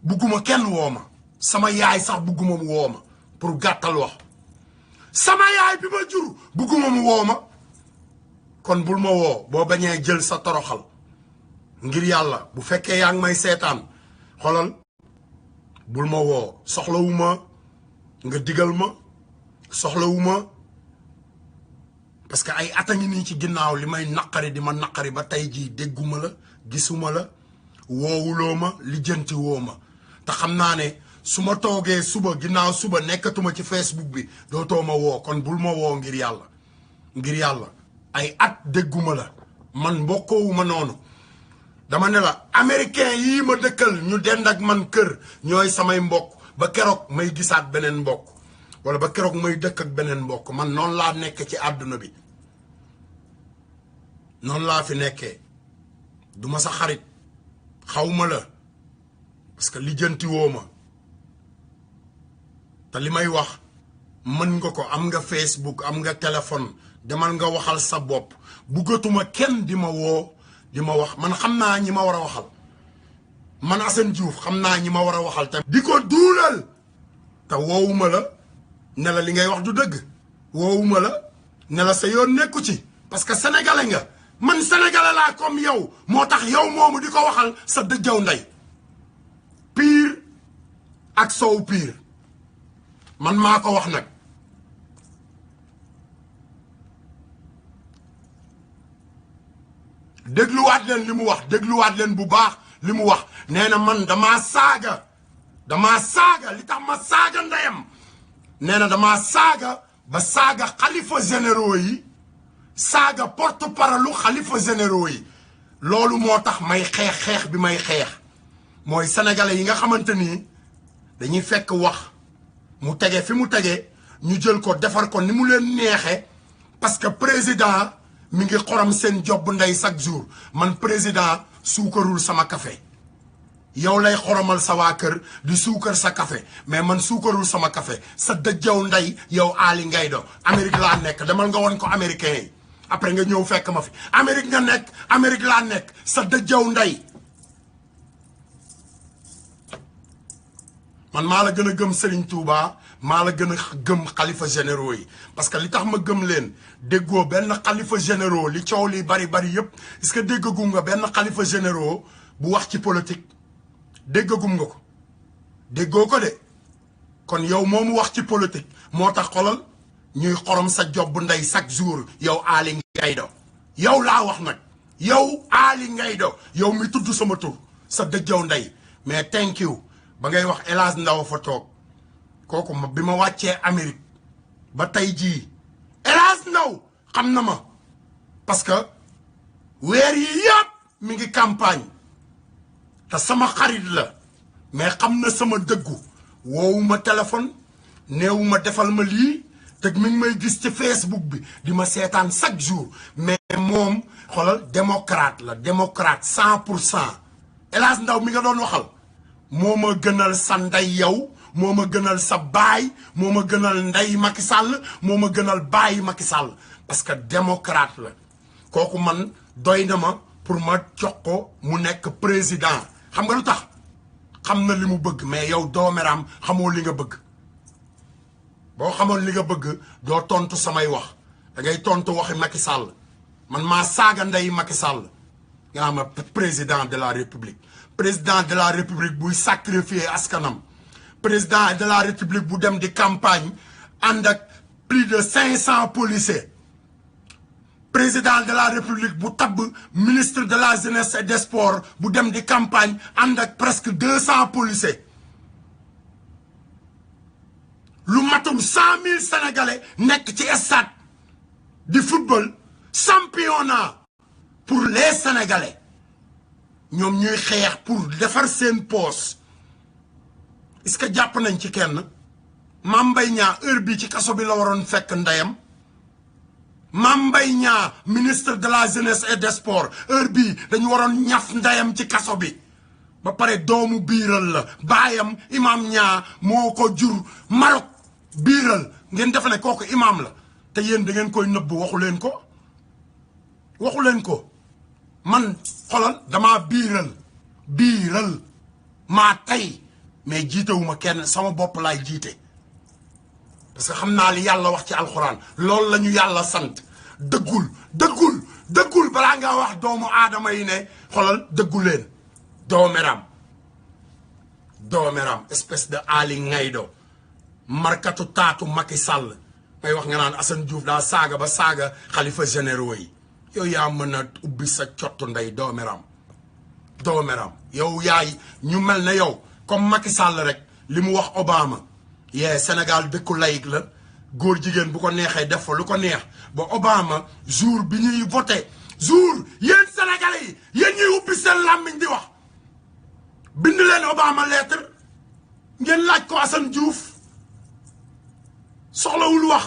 bugguma kenn woo ma sama yaay sax bugguma mu woo ma pour gàttal wax sama yaay bi ma jur bugguma mu woo ma kon bul ma woo boo bañee jël sa toroxal ngir yàlla bu fekkee yaa ngi may seetaan xolal bul ma woo soxlawuma nga digal ma soxlawuma parce que ay at a ngi nii ci ginnaaw li may naqari di ma naqari ba tey jii dégguma la gisuma la woowuloo ma lijjanti woo ma te xam naa ne su ma toogee suba ginnaaw suba nekkatuma ci Facebook bi dootoo ma woo kon bul ma woo ngir yàlla ay at dégguma la man mbokkoowuma noonu dama ne la américain yii ma dëkkal ñu dend ak man kër ñooy samay mbokk ba keroog may gisaat beneen mbokk wala ba keroog may dëkk ak beneen mbokk man noonu laa nekk ci àdduna bi noonu laa fi nekkee duma sa xarit xawma la parce que lijjanti woo ma te li may wax mën nga ko am nga Facebook am nga téléphone demal nga waxal sa bopp buggatuma kenn di ma woo di ma wax man xam naa ñi ma war a waxal man Assane Diouf xam naa ñi ma war a waxal tamit di ko duulal te woowuma la ne la li ngay wax du dëgg woowuma la ne la sa yoon nekku ci parce que sénégalais nga man sénégalais laa comme yow moo tax yow moomu di ko waxal sa dëjjaw ndey pire ak sow pire man maa ko wax nag dégluwaat leen li mu wax dégluwaat leen bu baax li mu wax nee na man damaa saaga li tax ma saaga ndeyam nee na damaa saaga ba saaga xalifa généraux yi saaga porte-parole xalifa généraux yi loolu moo tax may xeex bi may xeex mooy sénégalais yi nga xamante ni dañuy fekk wax mu tege fi mu tege ñu jël ko defar ko ni mu leen neexe parce que président mi ngi xorom seen job ndey chaque jour man président suukarul sama café yow lay xoromal sa waa kër di suukar sa café mais man suukarul sama café sa dëjjaw ndey yow Ali Ngaydo Amérique laa nekk demal nga woon ko américain yi après nga ñëw fekk ma fi Amérique nga nekk Amérique laa nekk sa dëjjaw ndey man maa la gën a gëm Serigne Touba maa la gën a gëm xalifa généraux yi parce que li tax ma gëm leen déggoo benn xalifa généraux li coow li bari yëpp est-ce que déggagum nga benn xalifa généraux bu wax ci politique déggagum nga ko déggoo ko de kon yow moomu wax ci politique moo tax xolal ñuy xorom sa job ndey chaque jour yow Ali Ngaydo yow laa wax nag yow Ali Ngaydo yow mi tudd sama tur sa dëjjaw ndey mais thank you ba ngay wax El Hadj Ndaw fa toog kooku bi ma wàccee Amérique ba tey jii El Hadj Ndaw xam na ma parce que weer yi yëpp mi ngi campagne te sama xarit la mais xam na sama dëggu woowuma téléphone néewuma defal ma lii te mi ngi may gis ci Facebook bi di ma seetaan chaque jour mais moom xoolal démocrate la démocrate 100% El Hadj Ndaw mi nga doon waxal moo ma gënal sa ndey yow moo ma gënal sa baay moo ma gënal ndey Macky Sall moo ma gënal baay Macky Sall parce que démocrate la kooku man doy na ma pour ma jox ko mu nekk président xam nga lu tax xam na li mu bëgg mais yow doomeram xamoo li nga bëgg boo xamoon li nga bëgg doo tontu samay wax da ngay tontu waxi Macky Sall man maa saaga ndey Macky Sall nga xam ne président de la république président de la république buy sacrifier askanam président de la république bu dem di campagne ànd ak plus de 500 policiers président de la république bu tabb ministre de la jeunesse et des sports bu dem di campagne ànd ak presque 200 policiers lu matum 100 000 sénégalais nekk ci stade di football championnat pour les sénégalais ñoom ñuy xeex pour defar seen poos est-ce que jàpp nañ ci kenn Mame Mbaye Niang heure bi ci kaso bi la waroon fekk ndeyam Mame Mbaye Niang ministre de la jeunesse et des sports heure bii dañu waroon ñaf ndeyam ci kaso bi ba pare doomu biiral la baayam imam Niang moo ko jur Maroc biiral ngeen defe ne kooku imam la te yéen da ngeen koy nëbb waxu leen ko man xolal damaa biiral maa tey mais jiitewuma kenn sama bopp laay jiite parce que xam naa li yàlla wax ci alxuraan loolu la ñu yàlla sant dëggul balaa nga wax doomu aadama yi ne xolal dëggu leen doomeram espèce de Ali Ngaydo markatu taatu Macky Sall may wax nga naan Assane Diouf daa saaga ba saaga xalifa généraux yi yow yaa mën a ubbi sa cottu ndey doomeram yow yaay ñu mel ne yow comme Macky Sall rek li mu wax Obama yee Sénégal dëkku laïc la góor jigéen bu ko neexee def fa lu ko neex ba Obama jour bi ñuy voté jour yéen Sénégalais yi yéen ñuy ubbi seen làmmiñ di wax bind leen Obama lettre ngeen laaj ko Assane Diouf soxlawul wax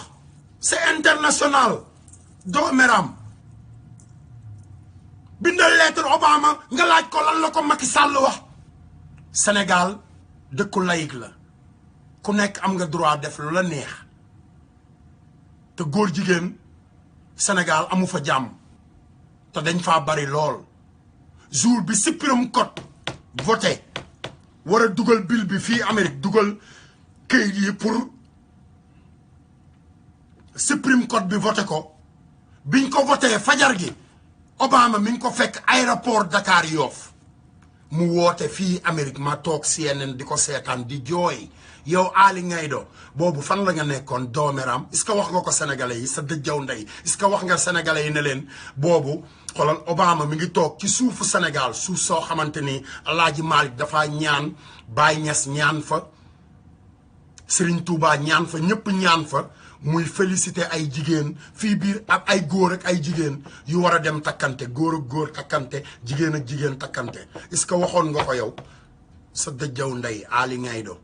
c'est international doomeram bindal lettre Obama nga laaj ko lan la ko Macky Sall wax Sénégal dëkku laïc la ku nekk am nga droit def lu la neex te góor jigéen Sénégal amu fa jàmm te dañ faa bari lool jour bi Supreme Court voté war a dugal bill bi fii Amérique dugal këyit yi pour Supreme Court bi voté ko biñ ko voté fajar gi Obama mi ngi ko fekk aéroport Dakar Yoff mu woote fii Amérique ma toog CNN di ko seetaan di jooy yow Ali Ngaido boobu fan la nga nekkoon doomeram est-ce que wax nga ko sénégalais yi sa dëjjaw ndey est-ce que wax nga sénégalais yi ne leen boobu xoolal Obama mi ngi toog ci suufu Sénégal suuf soo xamante ni Alaaji Malick dafa ñaan Baye Niass ñaan fa Serigne Touba ñaan fa ñëpp ñaan fa muy féliciter ay jigéen fii biir ak ay góor ak ay jigéen yu war a dem takkante góor ak góor takkante jigéen ak jigéen takkante est-ce que waxoon nga ko yow sa dëjjaw ndey Ali Ngaido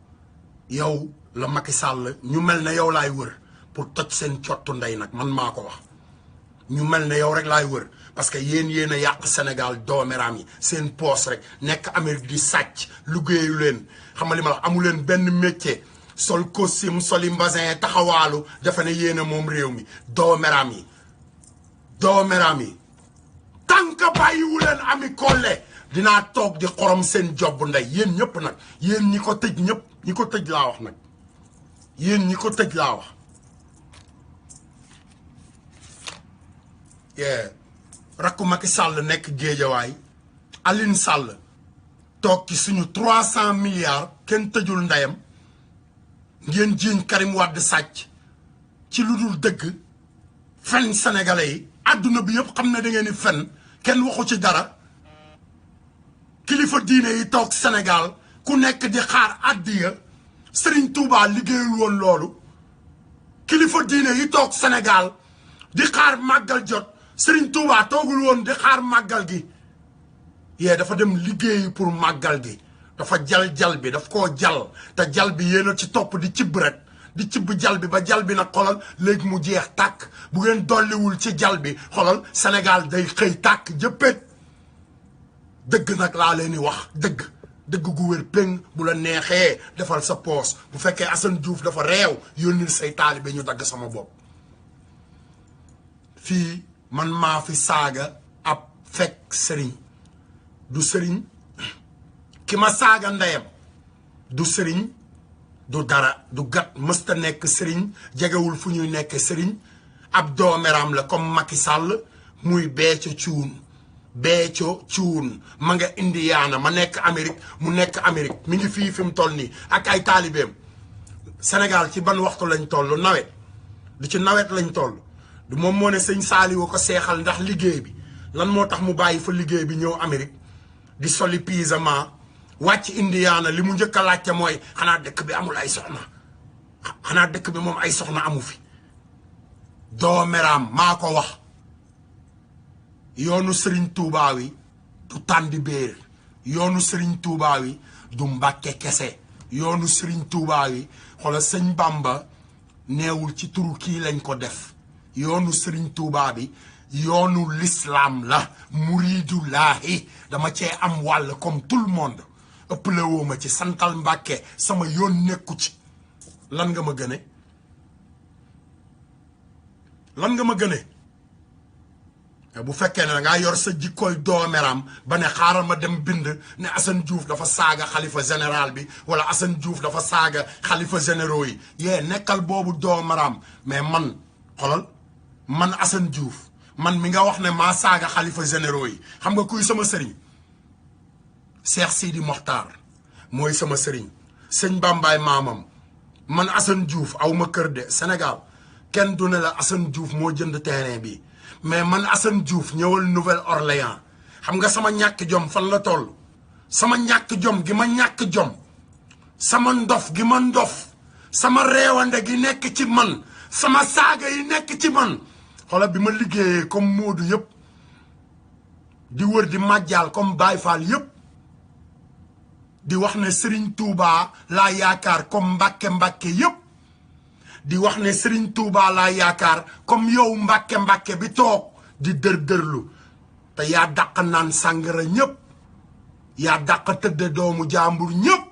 yow la Macky Sall ñu mel ne yow laay wër pour toj seen cottu ndey nag man maa ko wax ñu mel ne yow rek laay wër parce que yéen a yàq Sénégal dooméram yi seen poos rek nekk Amérique di sàcc liggéeyu leen xam nga li ma la amu leen benn métier sol costume soli mbasin taxawaalu dafa ne yéen a moom réew mi dooméram yi tant que bàyyiwu leen Ami Collé dinaa toog di xorom seen job ndey yéen ñëpp nag yéen ñi ko tëj ñëpp ñi ko tëj laa wax nag yéen ñi ko tëj laa wax rakku Macky Sall nekk Géejawaay Aline Sall toog ci suñu 300 milliards kenn tëjul ndeyam ngeen jiiñ Karim Wade sàcc ci lu dul dëgg fen sénégalais yi àdduna bi yëpp xam ne da ngeen di fen kenn waxu ci dara kilifa diine yi toog Sénégal ku nekk di xaar addiya Serigne Touba liggéeyul woon loolu kilifa diine yi toog Sénégal di xaar màggal jot Serigne Touba toogul woon di xaar màggal gi dafa dem liggéeyi pour màggal gi dafa jal bi daf koo jal te jal bi yéen a ci topp di cibb rek di cibb jal bi ba jal bi nag xolal léegi mu jeex tàkk bu ngeen dolliwul ci jal bi xolal Sénégal day xëy tàkk jëppét dëgg nag laa leen di wax dëgg gu wér péng bu la neexee defal sa poos bu fekkee Assane Diouf dafa réew yónnil say taalibe ñu dagg sama bopp fii man maa fi saaga ab fekk sëriñ du sëriñ ki ma saaga ndeyam du sëriñ du dara du gat mësta nekk sëriñ jegewul fu ñuy nekk sëriñ ab doomeram la comme Macky Sall muy Béthio Thioune ma nga Indiana ma nekk Amérique mu nekk Amérique mi ngi fii fi mu toll nii ak ay taalibeem Sénégal ci ban waxtu lañ toll nawet du ci nawet lañ toll du moom moo ne sëñ Saliou ko seexal ndax liggéey bi lan moo tax mu bàyyi fa liggéey bi ñëw Amérique di soli pyjama wàcc Indiana li mu njëkk a laajte mooy xanaa dëkk bi amul ay soxna xanaa dëkk bi moom ay soxna amu fi doomeram maa ko wax yoonu Serigne Touba wi du tàndi béer yoonu Serigne Touba wi du Mbàkke kese yoonu Serigne Touba wi xoolal sëñ Bamba neewul ci turu kii lañ ko def yoonu Serigne Touba bi yoonu l'islam la muridullahi dama cee am wàll comme tout le monde ëpple woo ma ci santal Mbàkke sama yoon nekku ci lan nga ma gëne bu fekkee ne dangaa yor sa jikkooy doomeram ba ne xaaral ma dem bind ne Assane Diouf dafa saaga xalifa général bi wala Assane Diouf dafa saaga xalifa généraux yi nekkal boobu doomeram mais man xolal man Assane Diouf man mi nga wax ne maa saaga xalifa généraux yi xam nga kuy sama sëriñ Cheikh Sidi Mokhtar mooy sama sëriñ sëñ Bambaay maamam man Assane Diouf aw ma kër de Sénégal kenn du ne la Assane Diouf moo jënd terrain bi mais man Assane Diouf ñëwal Nouvelle-Orléans xam nga sama ñàkk jom fan la toll sama ñàkk jom gi ma ñàkk jom sama ndof gi ma ndof sama réewande gi nekk ci man sama saaga yi nekk ci man xoolal bi ma liggéeyee comme Moodu yëpp di wër di màjjaal comme Baye Fall yëpp di wax ne Serigne Touba laa yaakaar comme Mbàkke yëpp di wax ne Serigne Touba laa yaakaar comme yow Mbàkke bi toog di dër-dërlu te yaa dàq naan sàngara ñëpp yaa dàq tëdd doomu jàmbur ñëpp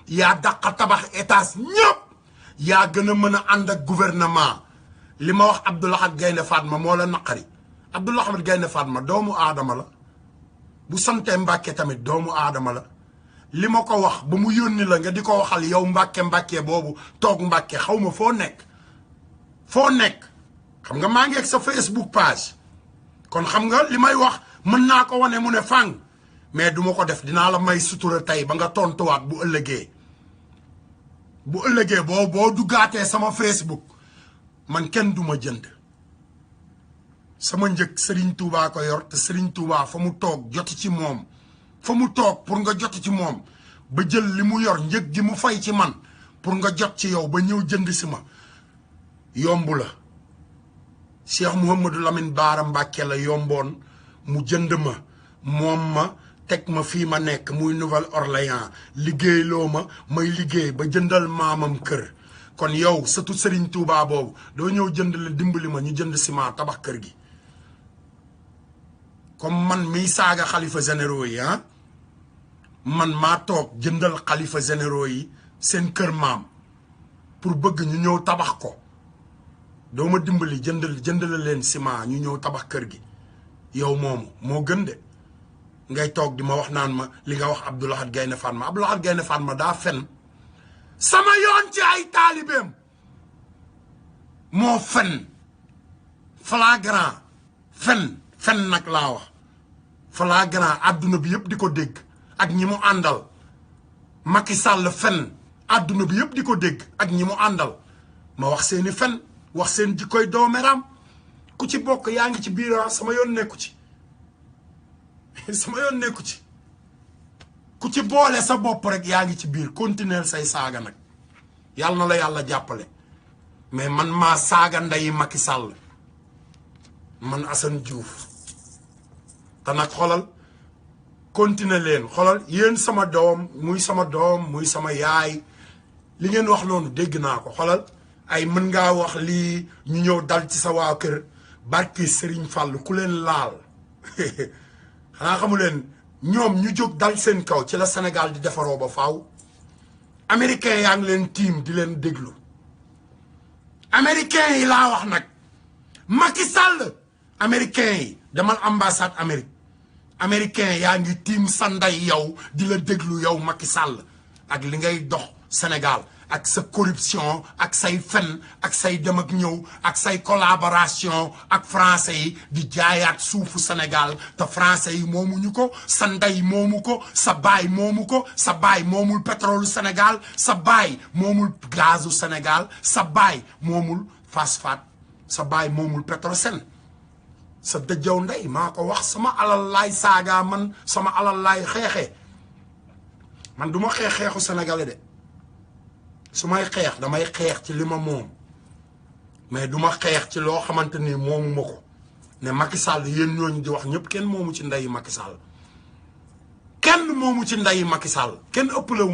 yaa dàq tabax étage ñëpp yaa gën a mën a ànd ak gouvernement li ma wax Abdou Lahad Gaynde Fatma moo la naqari Abdou Lahad Gaynde Fatma doomu aadama la bu santee Mbàkke tamit doomu aadama la li ma ko wax ba mu yónni la nga di ko waxal yow Mbàkke boobu toog Mbàkke xaw ma foo nekk xam nga maa ngi ak sa Facebook page kon xam nga li may wax mën naa ko wane mu ne fàng mais duma ko def dinaa la may sutura tey ba nga tontuwaat bu ëllëgee boo duggaatee sama Facebook man kenn duma jënd sama njëg Serigne Touba ko yor te Serigne Touba fa mu toog jot ci moom fa mu toog pour nga jot ci moom ba jël li mu yor njëg gi mu fay ci man pour nga jot ci yow ba ñëw jënd si ma yombu la Cheikh Mouhamadou Lamine Bara Mbacké la yomboon mu jënd ma moom ma teg ma fii ma nekk muy Nouvelle-Orléans liggéeyloo ma may liggéey ba jëndal maamam kër kon yow surtout Serigne Touba boobu doo ñëw jënd la dimbali ma ñu jënd ciment tabax kër gi comme man miy saaga xalifa généraux yi man maa toog jëndal xalifa généraux yi seen kër maam pour bëgg ñu ñëw tabax ko doo ma dimbali jëndal leen ciment ñu ñëw tabax kër gi yow moomu moo gën de ngay toog di ma wax naan ma li nga wax Abdou Lahad Gaïndé Fatma daa fen sama yoon ci ay taalibeem moo fen flagrant fen nag laa wax flagrant àdduna bi yëpp di ko dégg ak ñi mu àndal Macky Sall fen àdduna bi yëpp di ko dégg ak ñi mu àndal ma wax seeni fen wax seen jikkoy doomeram ku ci bokk yaa ngi ci biir sama yoon nekku ci sama yoon nekku ci ku ci boole sa bopp rek yaa ngi ci biir continuer say saaga nag yàlla na la yàlla jàppale mais man maa saaga ndeyi Macky Sall man Assane Diouf te nag xolal continuer leen xolal yéen sama doom muy sama yaay li ngeen wax noonu dégg naa ko xolal ay mën ngaa wax lii ñu ñëw dal ci sa waa kër barki Serigne Fall ku leen laal xanaa xamu leen ñoom ñu jóg dal seen kaw ci la Sénégal di defaroo ba faaw américain yaa ngi leen tiim di leen déglu américain yi laa wax nag Macky Sall américain yi demal ambassade Amérique américain yaa ngi tiim sa ndey yow di la déglu yow Macky Sall ak li ngay dox Sénégal ak sa corruption ak say fen ak say dem ak ñëw ak say collaboration ak français yi di jaayaat suufu Sénégal te français yi moomuñu ko sa ndey moomu ko sa baay moomu ko sa baay moomul pétrole Sénégal sa baay moomul gazu Sénégal sa baay moomul phosphate sa baay moomul Petrosen sa dëjjaw ndey maa ko wax sama alal laay saaga man sama alal laay xeexee man du ma xeexu sénégalais de su may xeex damay xeex ci li ma moom mais du ma xeex ci loo xamante ni moomu ma ko ne Macky Sall yéen ñooñu di wax ñëpp kenn moomu ci ndeyi Macky Sall kenn moomu ci ndeyi Macky Sall kenn ëppalewu ma